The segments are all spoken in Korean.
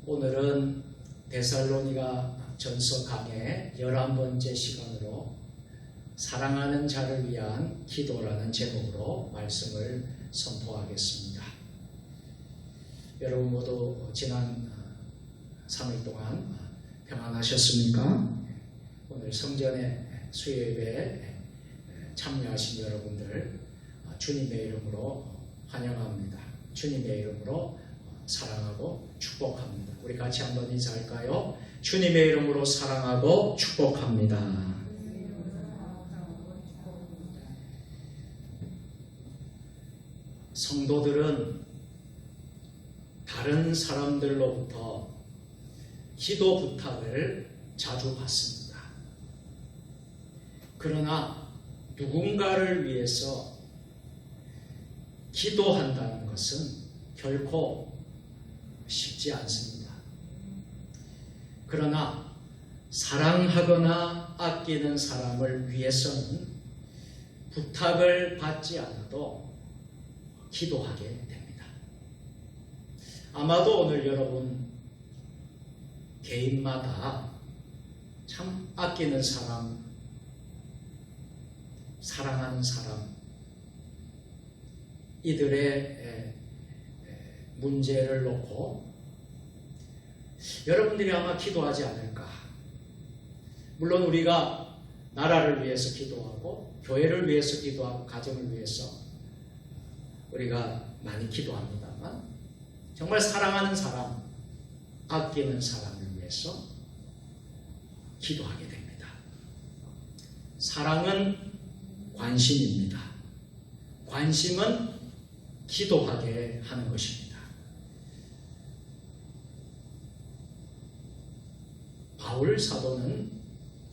오늘은 데살로니가 전서 강의 11번째 시간으로 사랑하는 자를 위한 기도라는 제목으로 말씀을 선포하겠습니다. 여러분 모두 지난 3일 동안 평안하셨습니까? 오늘 성전의 수요예배에 참여하신 여러분들 주님의 이름으로 환영합니다. 주님의 이름으로 사랑하고 축복합니다. 우리 같이 한번 인사할까요? 주님의 이름으로 사랑하고 축복합니다. 성도들은 다른 사람들로부터 기도 부탁을 자주 받습니다. 그러나 누군가를 위해서 기도한다는 것은 결코 쉽지 않습니다. 그러나 사랑하거나 아끼는 사람을 위해서는 부탁을 받지 않아도 기도하게 됩니다. 아마도 오늘 여러분 개인마다 참 아끼는 사람, 사랑하는 사람, 이들의 문제를 놓고 여러분들이 아마 기도하지 않을까. 물론 우리가 나라를 위해서 기도하고 교회를 위해서 기도하고 가정을 위해서 우리가 많이 기도합니다만 정말 사랑하는 사람, 아끼는 사람을 위해서 기도하게 됩니다. 사랑은 관심입니다. 관심은 기도하게 하는 것입니다. 바울 사도는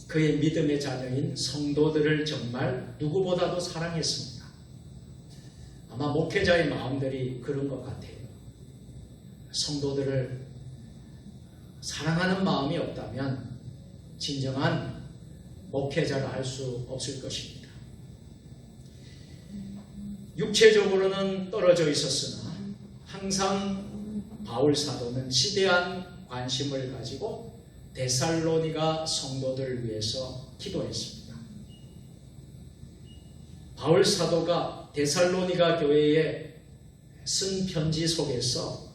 그의 믿음의 자녀인 성도들을 정말 누구보다도 사랑했습니다. 아마 목회자의 마음들이 그런 것 같아요. 성도들을 사랑하는 마음이 없다면 진정한 목회자를 할 수 없을 것입니다. 육체적으로는 떨어져 있었으나 항상 바울 사도는 시대한 관심을 가지고 데살로니가 성도들을 위해서 기도했습니다. 바울 사도가 데살로니가 교회에 쓴 편지 속에서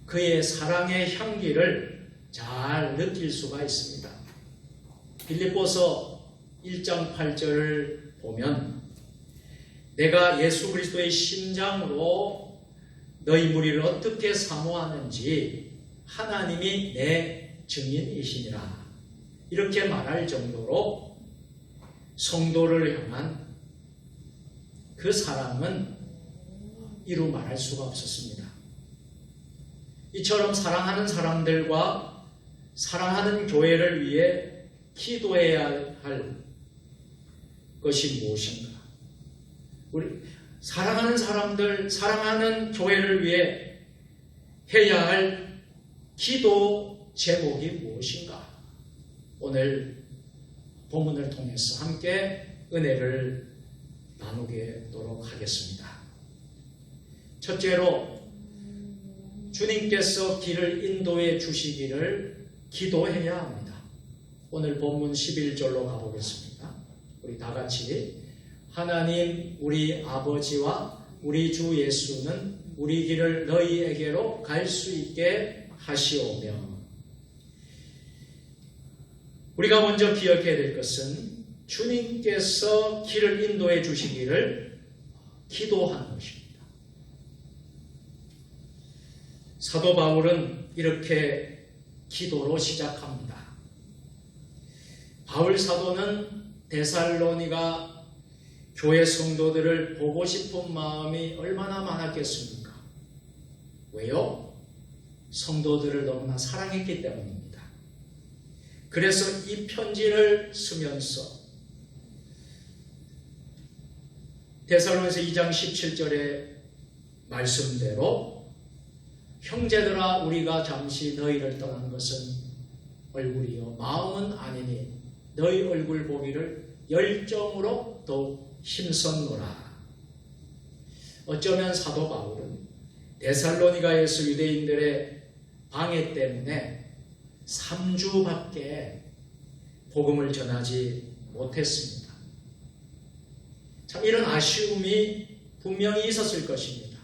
그의 사랑의 향기를 잘 느낄 수가 있습니다. 빌립보서 1장 8절을 보면 내가 예수 그리스도의 심장으로 너희 무리를 어떻게 사모하는지 하나님이 내 증인이시니라. 이렇게 말할 정도로 성도를 향한 그 사랑은 이루 말할 수가 없었습니다. 이처럼 사랑하는 사람들과 사랑하는 교회를 위해 기도해야 할 것이 무엇인가? 우리 사랑하는 사람들, 사랑하는 교회를 위해 해야 할 기도 제목이 무엇인가? 오늘 본문을 통해서 함께 은혜를 나누도록 하겠습니다. 첫째로 주님께서 길을 인도해 주시기를 기도해야 합니다. 오늘 본문 11절로 가보겠습니다. 우리 다 같이 하나님 우리 아버지와 우리 주 예수는 우리 길을 너희에게로 갈 수 있게 하시오며. 우리가 먼저 기억해야 될 것은 주님께서 길을 인도해 주시기를 기도하는 것입니다. 사도 바울은 이렇게 기도로 시작합니다. 바울 사도는 데살로니가 교회 성도들을 보고 싶은 마음이 얼마나 많았겠습니까? 왜요? 성도들을 너무나 사랑했기 때문입니다. 그래서 이 편지를 쓰면서 데살로니가서 2장 17절의 말씀대로 형제들아 우리가 잠시 너희를 떠난 것은 얼굴이요 마음은 아니니 너희 얼굴 보기를 열정으로 더욱 힘썼노라. 어쩌면 사도 바울은 데살로니가에서 유대인들의 방해 때문에 3주밖에 복음을 전하지 못했습니다. 참 이런 아쉬움이 분명히 있었을 것입니다.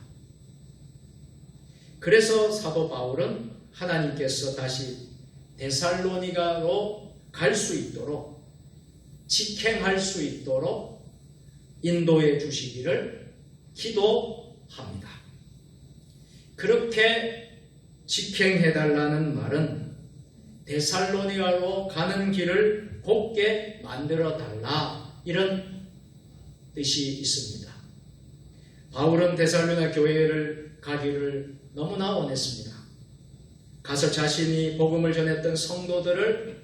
그래서 사도 바울은 하나님께서 다시 데살로니가로 갈 수 있도록, 직행할 수 있도록 인도해 주시기를 기도합니다. 그렇게 직행해달라는 말은 데살로니가로 가는 길을 곱게 만들어 달라, 이런 뜻이 있습니다. 바울은 데살로니가 교회를 가기를 너무나 원했습니다. 가서 자신이 복음을 전했던 성도들을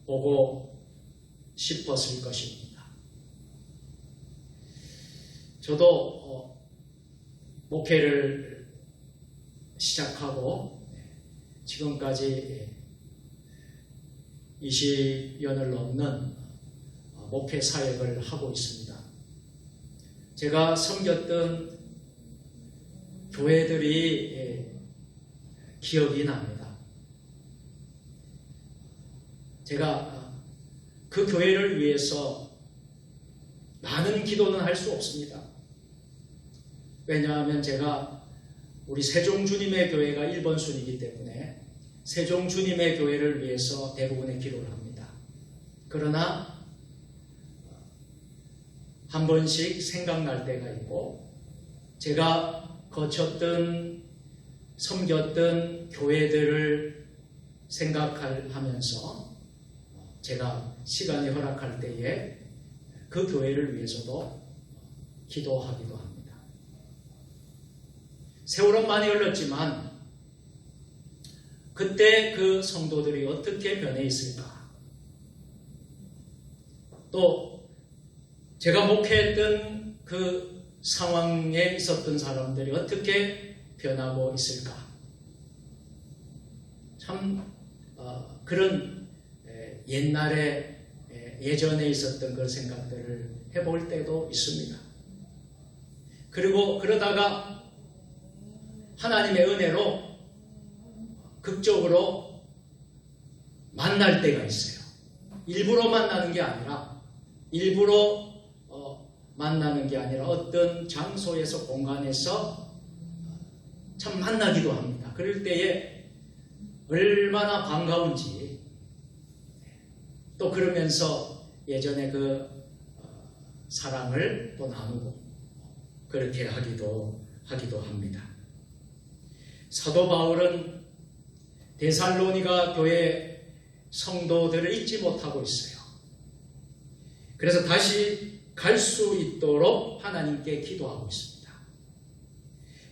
보고 싶었을 것입니다. 저도 목회를 시작하고 지금까지 20년을 넘는 목회 사역을 하고 있습니다. 제가 섬겼던 교회들이 기억이 납니다. 제가 그 교회를 위해서 많은 기도는 할 수 없습니다. 왜냐하면 제가 우리 세종주님의 교회가 1번 순위이기 때문에 세종주님의 교회를 위해서 대부분의 기도를 합니다. 그러나 한 번씩 생각날 때가 있고, 제가 거쳤던 섬겼던 교회들을 생각하면서 제가 시간이 허락할 때에 그 교회를 위해서도 기도하기도 합니다. 세월은 많이 흘렀지만 그때 그 성도들이 어떻게 변해 있을까? 또 제가 목회했던 그 상황에 있었던 사람들이 어떻게 변하고 있을까? 참 그런 옛날에 예전에 있었던 그 생각들을 해볼 때도 있습니다. 그리고 그러다가 하나님의 은혜로 극적으로 만날 때가 있어요. 일부러 만나는 게 아니라 어떤 장소에서, 공간에서 참 만나기도 합니다. 그럴 때에 얼마나 반가운지, 또 그러면서 예전에 그 사랑을 또 나누고 그렇게 하기도 합니다. 사도 바울은 데살로니가 교회 성도들을 잊지 못하고 있어요. 그래서 다시 갈 수 있도록 하나님께 기도하고 있습니다.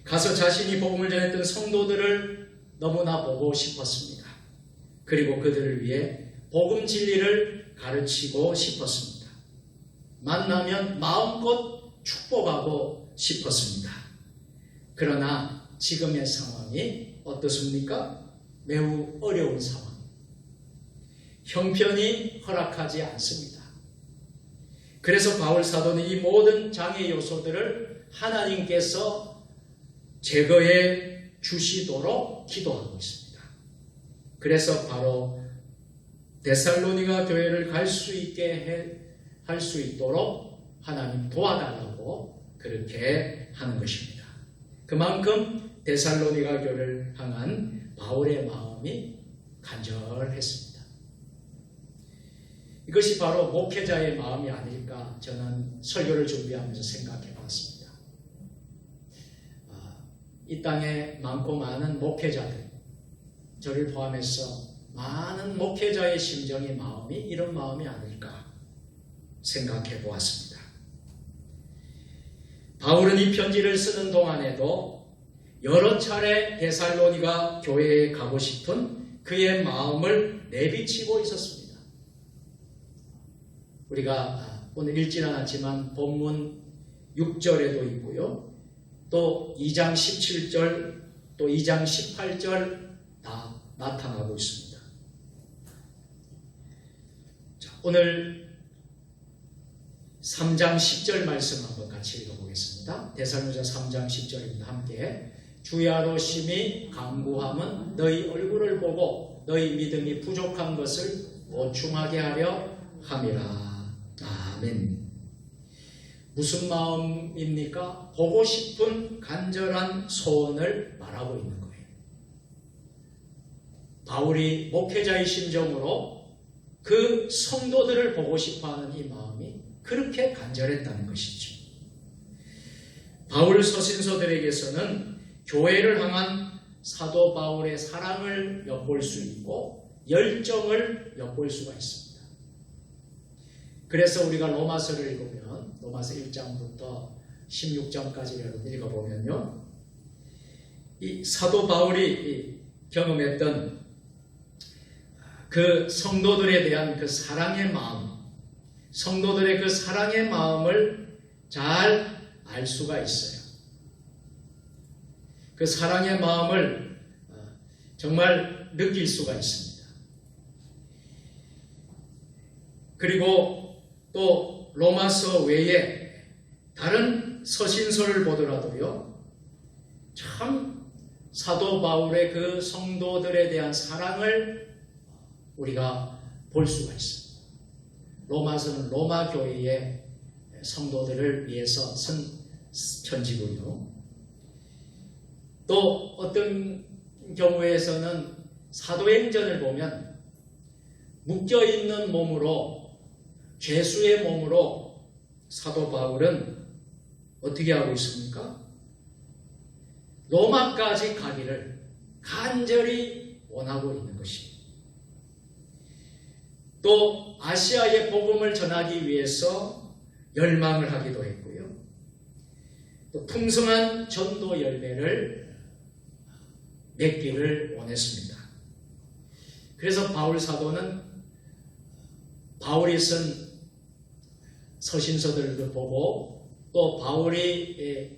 가서 자신이 복음을 전했던 성도들을 너무나 보고 싶었습니다. 그리고 그들을 위해 복음 진리를 가르치고 싶었습니다. 만나면 마음껏 축복하고 싶었습니다. 그러나 지금의 상황이 어떻습니까? 매우 어려운 상황. 형편이 허락하지 않습니다. 그래서 바울 사도는 이 모든 장애 요소들을 하나님께서 제거해 주시도록 기도하고 있습니다. 그래서 바로 데살로니가 교회를 갈 수 있게 할 수 있도록 하나님 도와달라고 그렇게 하는 것입니다. 그만큼 데살로니가 교회를 향한 바울의 마음이 간절했습니다. 이것이 바로 목회자의 마음이 아닐까 저는 설교를 준비하면서 생각해 봤습니다. 이 땅에 많고 많은 목회자들, 저를 포함해서 많은 목회자의 심정의 마음이 이런 마음이 아닐까 생각해 보았습니다. 바울은 이 편지를 쓰는 동안에도 여러 차례 데살로니가 교회에 가고 싶은 그의 마음을 내비치고 있었습니다. 우리가 오늘 읽지는 않았지만 본문 6절에도 있고요. 또 2장 17절, 또 2장 18절 다 나타나고 있습니다. 자, 오늘 3장 10절 말씀 한번 같이 읽어보겠습니다. 데살로니가 3장 10절입니다. 함께 주야로 심히 간구함은 너희 얼굴을 보고 너희 믿음이 부족한 것을 보충하게 하려 함이라. 아멘. 무슨 마음입니까? 보고 싶은 간절한 소원을 말하고 있는 거예요. 바울이 목회자의 심정으로 그 성도들을 보고 싶어하는 이 마음이 그렇게 간절했다는 것이죠. 바울 서신서들에게서는 교회를 향한 사도 바울의 사랑을 엿볼 수 있고 열정을 엿볼 수가 있습니다. 그래서 우리가 로마서를 읽으면 로마서 1장부터 16장까지 읽어보면요, 이 사도 바울이 경험했던 그 성도들에 대한 그 사랑의 마음, 성도들의 그 사랑의 마음을 잘 알 수가 있어요. 그 사랑의 마음을 정말 느낄 수가 있습니다. 그리고 또 로마서 외에 다른 서신서를 보더라도요, 참 사도 바울의 그 성도들에 대한 사랑을 우리가 볼 수가 있습니다. 로마서는 로마 교회의 성도들을 위해서 쓴 편지고요. 또 어떤 경우에서는 사도행전을 보면 묶여있는 몸으로, 죄수의 몸으로 사도 바울은 어떻게 하고 있습니까? 로마까지 가기를 간절히 원하고 있는 것입니다. 또 아시아의 복음을 전하기 위해서 열망을 하기도 했고요. 또 풍성한 전도 열매를 맺기를 원했습니다. 그래서 바울 사도는 바울이 쓴 서신서들을 보고 또 바울이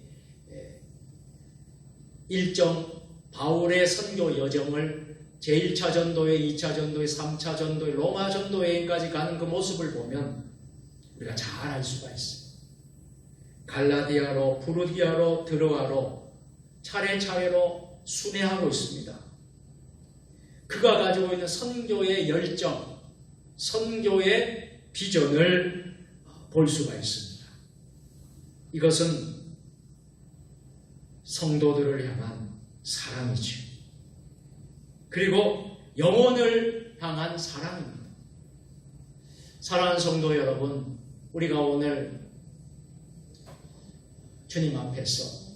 일정 바울의 선교 여정을 제1차 전도회, 2차 전도회, 3차 전도회, 로마 전도회까지 가는 그 모습을 보면 우리가 잘 알 수가 있어요. 갈라디아로, 부르디아로, 드로아로 차례차례로 순회하고 있습니다. 그가 가지고 있는 선교의 열정, 선교의 비전을 볼 수가 있습니다. 이것은 성도들을 향한 사랑이죠. 그리고 영혼을 향한 사랑입니다. 사랑하는 성도 여러분, 우리가 오늘 주님 앞에서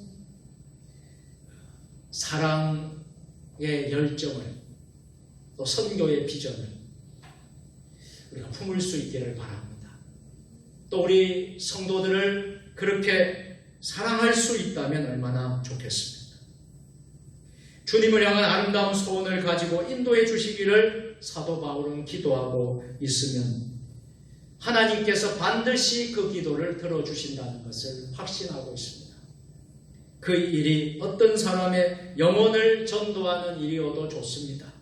사랑의 열정을 또 선교의 비전을 우리가 품을 수 있기를 바랍니다. 또 우리 성도들을 그렇게 사랑할 수 있다면 얼마나 좋겠습니까? 주님을 향한 아름다운 소원을 가지고 인도해 주시기를 사도 바울은 기도하고 있으면 하나님께서 반드시 그 기도를 들어주신다는 것을 확신하고 있습니다. 그 일이 어떤 사람의 영혼을 전도하는 일이어도 좋습니다.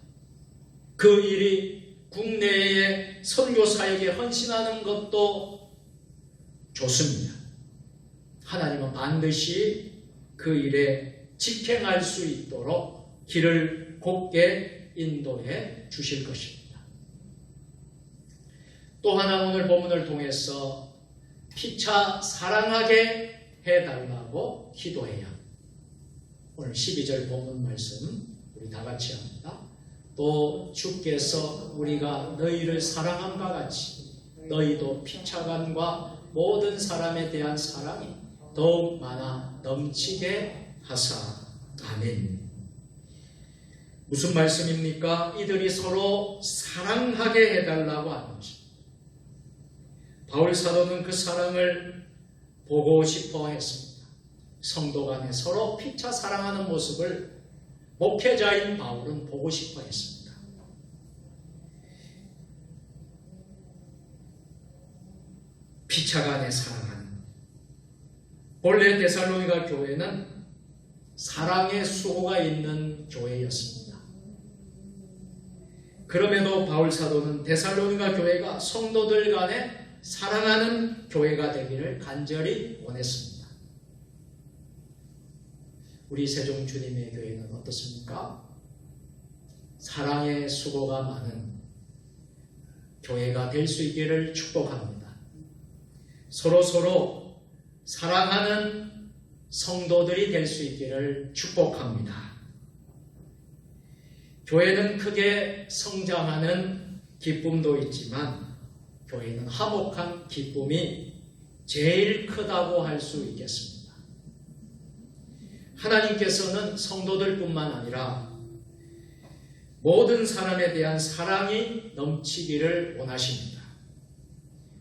그 일이 국내의 선교사에게 헌신하는 것도 좋습니다. 하나님은 반드시 그 일에 직행할 수 있도록 길을 곧게 인도해 주실 것입니다. 또 하나 오늘 본문을 통해서 피차 사랑하게 해달라고 기도해야 오늘 12절 본문 말씀 우리 다 같이 합니다. 또 주께서 우리가 너희를 사랑함과 같이 너희도 피차간과 모든 사람에 대한 사랑이 더욱 많아 넘치게 하사. 아멘. 무슨 말씀입니까? 이들이 서로 사랑하게 해달라고 하는 것입니다. 바울 사도는 그 사랑을 보고 싶어 했습니다. 성도 간에 서로 피차 사랑하는 모습을 목회자인 바울은 보고 싶어 했습니다. 피차 간에 사랑하는. 본래 데살로니가 교회는 사랑의 수호가 있는 교회였습니다. 그럼에도 바울 사도는 데살로니가 교회가 성도들 간에 사랑하는 교회가 되기를 간절히 원했습니다. 우리 세종 주님의 교회는 어떻습니까? 사랑의 수고가 많은 교회가 될 수 있기를 축복합니다. 서로 사랑하는 성도들이 될 수 있기를 축복합니다. 교회는 크게 성장하는 기쁨도 있지만 교회는 화목한 기쁨이 제일 크다고 할 수 있겠습니다. 하나님께서는 성도들뿐만 아니라 모든 사람에 대한 사랑이 넘치기를 원하십니다.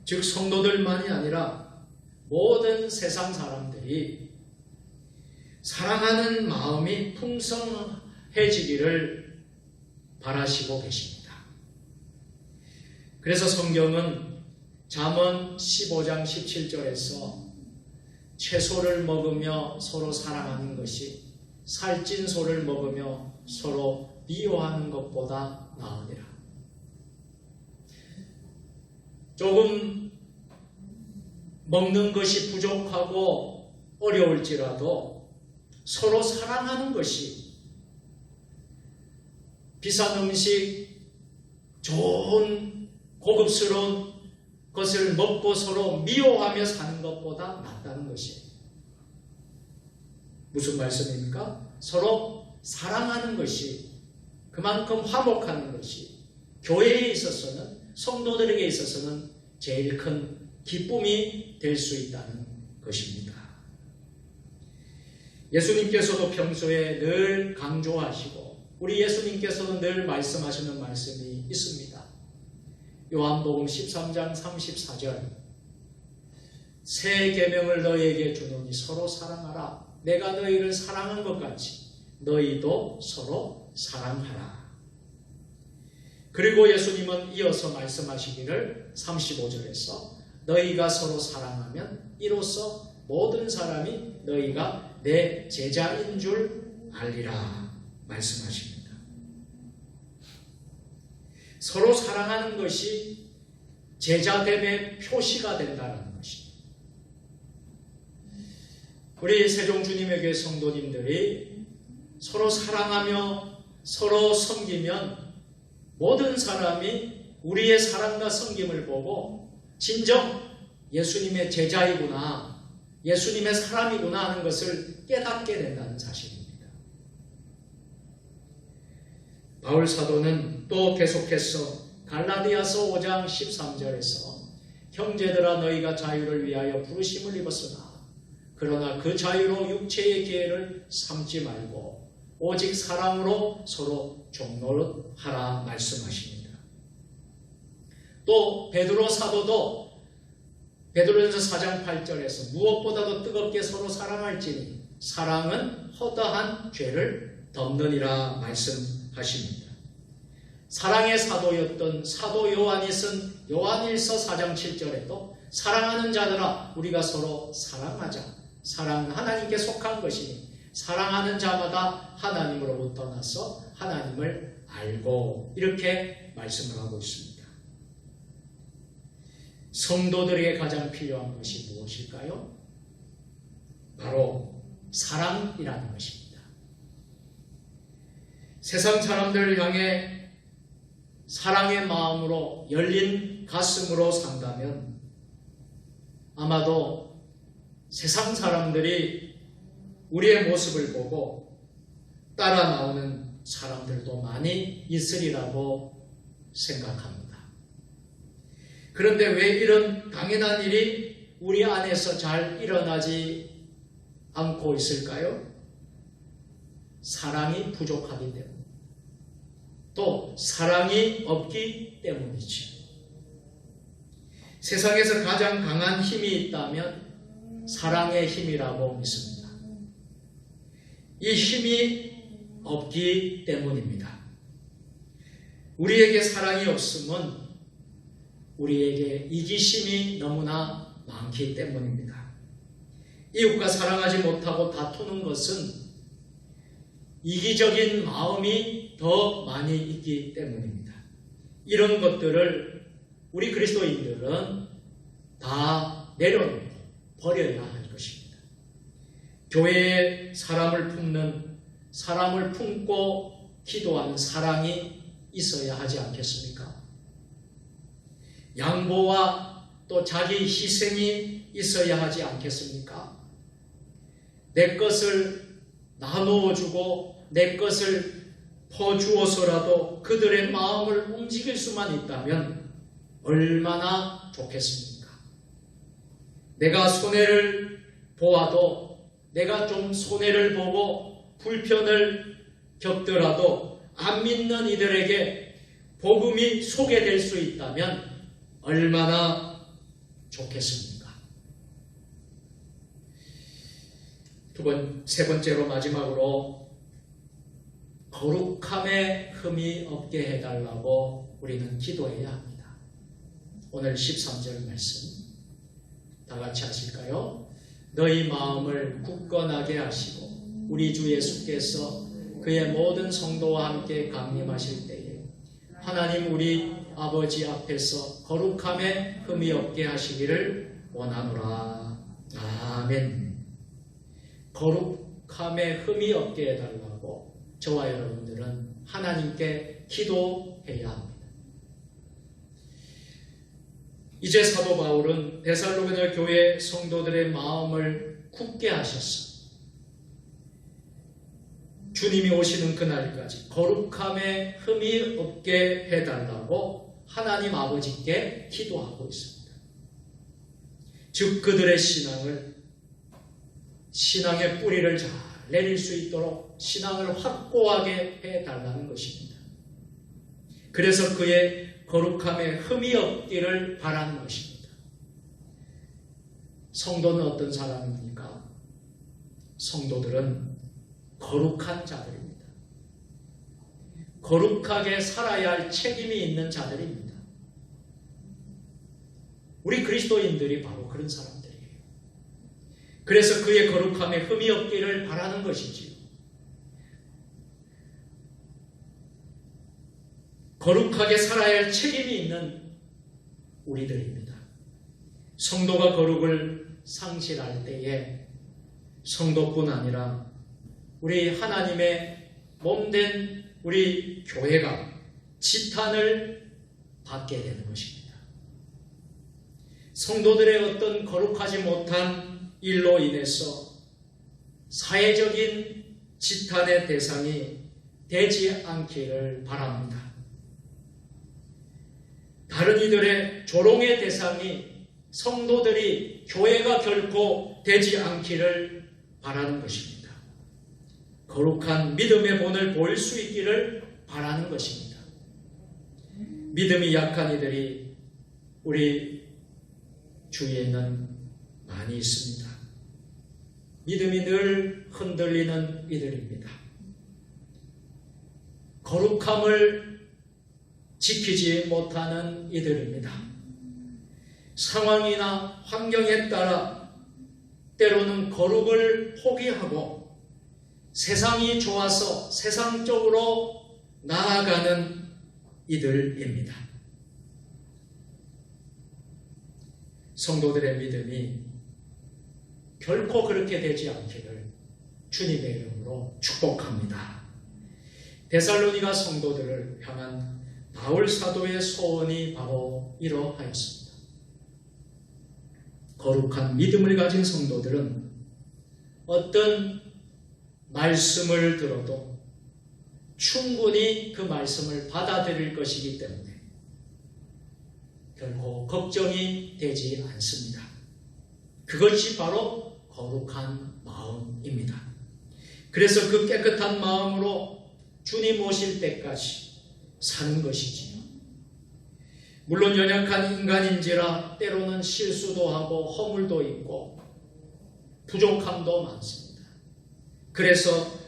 즉 성도들만이 아니라 모든 세상 사람들이 사랑하는 마음이 풍성해지기를 바라시고 계십니다. 그래서 성경은 잠언 15장 17절에서 채소를 먹으며 서로 사랑하는 것이 살찐 소를 먹으며 서로 미워하는 것보다 나으니라. 조금 먹는 것이 부족하고 어려울지라도 서로 사랑하는 것이 비싼 음식, 좋은 고급스러운 것을 먹고 서로 미워하며 사는 것보다 낫다는 것이에요. 무슨 말씀입니까? 서로 사랑하는 것이 그만큼 화목하는 것이 교회에 있어서는 성도들에게 있어서는 제일 큰 기쁨이 될 수 있다는 것입니다. 예수님께서도 평소에 늘 강조하시고 우리 예수님께서도 늘 말씀하시는 말씀이 있습니다. 요한복음 13장 34절 새 계명을 너희에게 주노니 서로 사랑하라. 내가 너희를 사랑한 것 같이 너희도 서로 사랑하라. 그리고 예수님은 이어서 말씀하시기를 35절에서 너희가 서로 사랑하면 이로써 모든 사람이 너희가 내 제자인 줄 알리라 말씀하십니다. 서로 사랑하는 것이 제자됨의 표시가 된다는 것입니다. 우리 세종주님의 교회 성도님들이 서로 사랑하며 서로 섬기면 모든 사람이 우리의 사랑과 섬김을 보고 진정 예수님의 제자이구나, 예수님의 사람이구나 하는 것을 깨닫게 된다는 사실입니다. 바울 사도는 또 계속해서 갈라디아서 5장 13절에서 형제들아 너희가 자유를 위하여 부르심을 입었으나 그러나 그 자유로 육체의 기회를 삼지 말고 오직 사랑으로 서로 종노릇하라 말씀하십니다. 또 베드로 사도도 베드로전서 4장 8절에서 무엇보다도 뜨겁게 서로 사랑할지니 사랑은 허다한 죄를 덮느니라 말씀하십니다. 사랑의 사도였던 사도 요한이 쓴 요한일서 4장 7절에도 사랑하는 자들아 우리가 서로 사랑하자. 사랑은 하나님께 속한 것이니 사랑하는 자마다 하나님으로부터 나서 하나님을 알고 이렇게 말씀을 하고 있습니다. 성도들에게 가장 필요한 것이 무엇일까요? 바로 사랑이라는 것입니다. 세상 사람들을 향해 사랑의 마음으로 열린 가슴으로 산다면 아마도 세상 사람들이 우리의 모습을 보고 따라 나오는 사람들도 많이 있으리라고 생각합니다. 그런데 왜 이런 당연한 일이 우리 안에서 잘 일어나지 않고 있을까요? 사랑이 부족하기 때문에 또 사랑이 없기 때문이죠. 세상에서 가장 강한 힘이 있다면 사랑의 힘이라고 믿습니다. 이 힘이 없기 때문입니다. 우리에게 사랑이 없음은 우리에게 이기심이 너무나 많기 때문입니다. 이웃과 사랑하지 못하고 다투는 것은 이기적인 마음이 더 많이 있기 때문입니다. 이런 것들을 우리 그리스도인들은 다 내려놓고 버려야 할 것입니다. 교회에 사람을 품고 기도하는 사랑이 있어야 하지 않겠습니까? 양보와 또 자기 희생이 있어야 하지 않겠습니까? 내 것을 나누어주고 내 것을 퍼주어서라도 그들의 마음을 움직일 수만 있다면 얼마나 좋겠습니까? 내가 손해를 보아도, 내가 좀 손해를 보고 불편을 겪더라도 안 믿는 이들에게 복음이 소개될 수 있다면 얼마나 좋겠습니까? 세 번째로 마지막으로 거룩함에 흠이 없게 해달라고 우리는 기도해야 합니다. 오늘 13절 말씀 다 같이 하실까요? 너희 마음을 굳건하게 하시고 우리 주 예수께서 그의 모든 성도와 함께 강림하실 때에 하나님 우리 아버지 앞에서 거룩함에 흠이 없게 하시기를 원하노라. 아멘. 거룩함에 흠이 없게 해달라고 저와 여러분들은 하나님께 기도해야 합니다. 이제 사도 바울은 데살로니가 교회 성도들의 마음을 굳게 하셨어. 주님이 오시는 그날까지 거룩함에 흠이 없게 해달라고 하나님 아버지께 기도하고 있습니다. 즉 그들의 신앙의 뿌리를 잘 내릴 수 있도록 신앙을 확고하게 해달라는 것입니다. 그래서 그의 거룩함에 흠이 없기를 바라는 것입니다. 성도는 어떤 사람입니까? 성도들은 거룩한 자들입니다. 거룩하게 살아야 할 책임이 있는 자들입니다. 우리 그리스도인들이 바로 그런 사람들이에요. 그래서 그의 거룩함에 흠이 없기를 바라는 것이지요. 거룩하게 살아야 할 책임이 있는 우리들입니다. 성도가 거룩을 상실할 때에 성도뿐 아니라 우리 하나님의 몸된 우리 교회가 지탄을 받게 되는 것입니다. 성도들의 어떤 거룩하지 못한 일로 인해서 사회적인 지탄의 대상이 되지 않기를 바랍니다. 다른 이들의 조롱의 대상이 성도들이 교회가 결코 되지 않기를 바라는 것입니다. 거룩한 믿음의 본을 보일 수 있기를 바라는 것입니다. 믿음이 약한 이들이 우리 주위에는 많이 있습니다. 믿음이 늘 흔들리는 이들입니다. 거룩함을 지키지 못하는 이들입니다. 상황이나 환경에 따라 때로는 거룩을 포기하고 세상이 좋아서 세상적으로 나아가는 이들입니다. 성도들의 믿음이 결코 그렇게 되지 않기를 주님의 이름으로 축복합니다. 데살로니가 성도들을 향한 바울 사도의 소원이 바로 이러하였습니다. 거룩한 믿음을 가진 성도들은 어떤 말씀을 들어도 충분히 그 말씀을 받아들일 것이기 때문에 결코 걱정이 되지 않습니다. 그것이 바로 거룩한 마음입니다. 그래서 그 깨끗한 마음으로 주님 오실 때까지 사는 것이지요. 물론 연약한 인간인지라 때로는 실수도 하고 허물도 있고 부족함도 많습니다. 그래서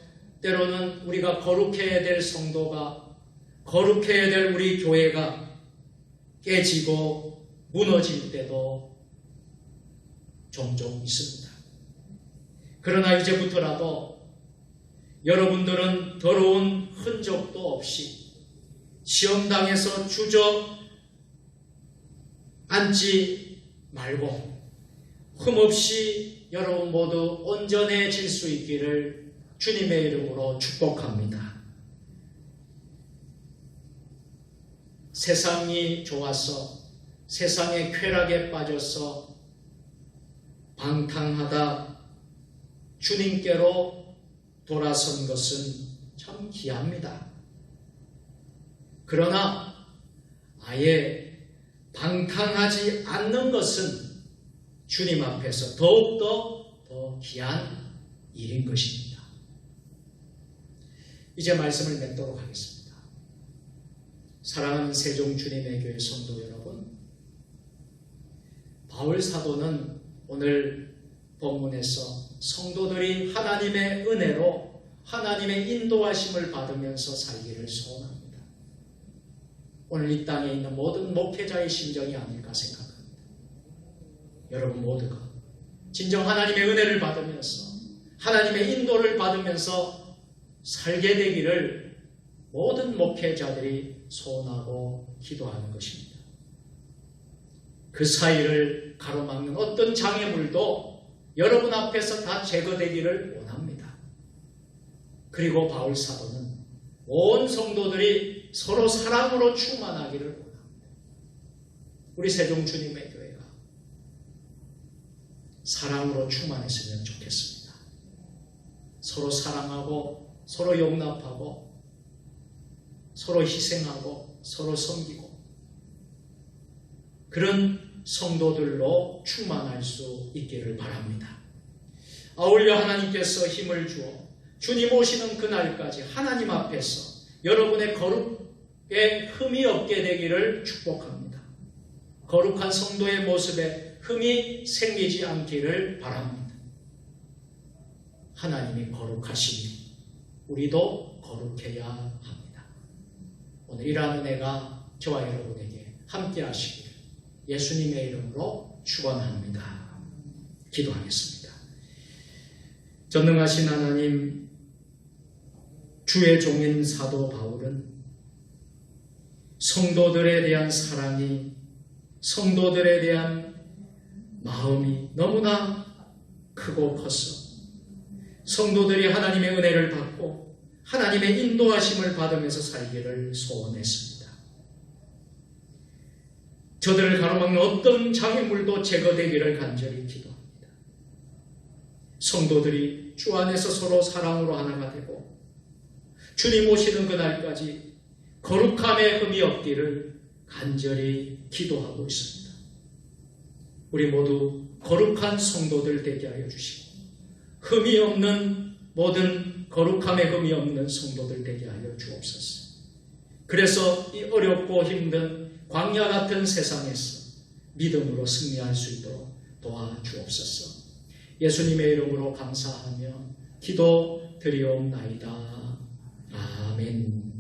때로는 우리가 거룩해야 될 성도가, 거룩해야 될 우리 교회가 깨지고 무너질 때도 종종 있습니다. 그러나 이제부터라도 여러분들은 더러운 흔적도 없이 시험당에서 주저앉지 말고 흠없이 여러분 모두 온전해질 수 있기를 주님의 이름으로 축복합니다. 세상이 좋아서 세상의 쾌락에 빠져서 방탕하다 주님께로 돌아선 것은 참 귀합니다. 그러나 아예 방탕하지 않는 것은 주님 앞에서 더욱더 더 귀한 일인 것입니다. 이제 말씀을 맺도록 하겠습니다. 사랑하는 세종 주님의 교회 성도 여러분, 바울 사도는 오늘 본문에서 성도들이 하나님의 은혜로 하나님의 인도하심을 받으면서 살기를 소원합니다. 오늘 이 땅에 있는 모든 목회자의 심정이 아닐까 생각합니다. 여러분 모두가 진정 하나님의 은혜를 받으면서 하나님의 인도를 받으면서 살게 되기를 모든 목회자들이 소원하고 기도하는 것입니다. 그 사이를 가로막는 어떤 장애물도 여러분 앞에서 다 제거되기를 원합니다. 그리고 바울 사도는 온 성도들이 서로 사랑으로 충만하기를 원합니다. 우리 세종 주님의 교회가 사랑으로 충만했으면 좋겠습니다. 서로 사랑하고 서로 용납하고 서로 희생하고 서로 섬기고 그런 성도들로 충만할 수 있기를 바랍니다. 아울러 하나님께서 힘을 주어 주님 오시는 그날까지 하나님 앞에서 여러분의 거룩에 흠이 없게 되기를 축복합니다. 거룩한 성도의 모습에 흠이 생기지 않기를 바랍니다. 하나님이 거룩하시니 우리도 거룩해야 합니다. 오늘 이러한 은혜가 저와 여러분에게 함께 하시기를 예수님의 이름으로 축원합니다. 기도하겠습니다. 전능하신 하나님, 주의 종인 사도 바울은 성도들에 대한 사랑이, 성도들에 대한 마음이 너무나 크고 컸어. 성도들이 하나님의 은혜를 받고 하나님의 인도하심을 받으면서 살기를 소원했습니다. 저들을 가로막는 어떤 장애물도 제거되기를 간절히 기도합니다. 성도들이 주 안에서 서로 사랑으로 하나가 되고 주님 오시는 그날까지 거룩함의 흠이 없기를 간절히 기도하고 있습니다. 우리 모두 거룩한 성도들 되게 하여 주시고 흠이 없는 모든 거룩함의 흠이 없는 성도들 되게 하여 주옵소서. 그래서 이 어렵고 힘든 광야 같은 세상에서 믿음으로 승리할 수 있도록 도와주옵소서. 예수님의 이름으로 감사하며 기도 드리옵나이다. 아멘.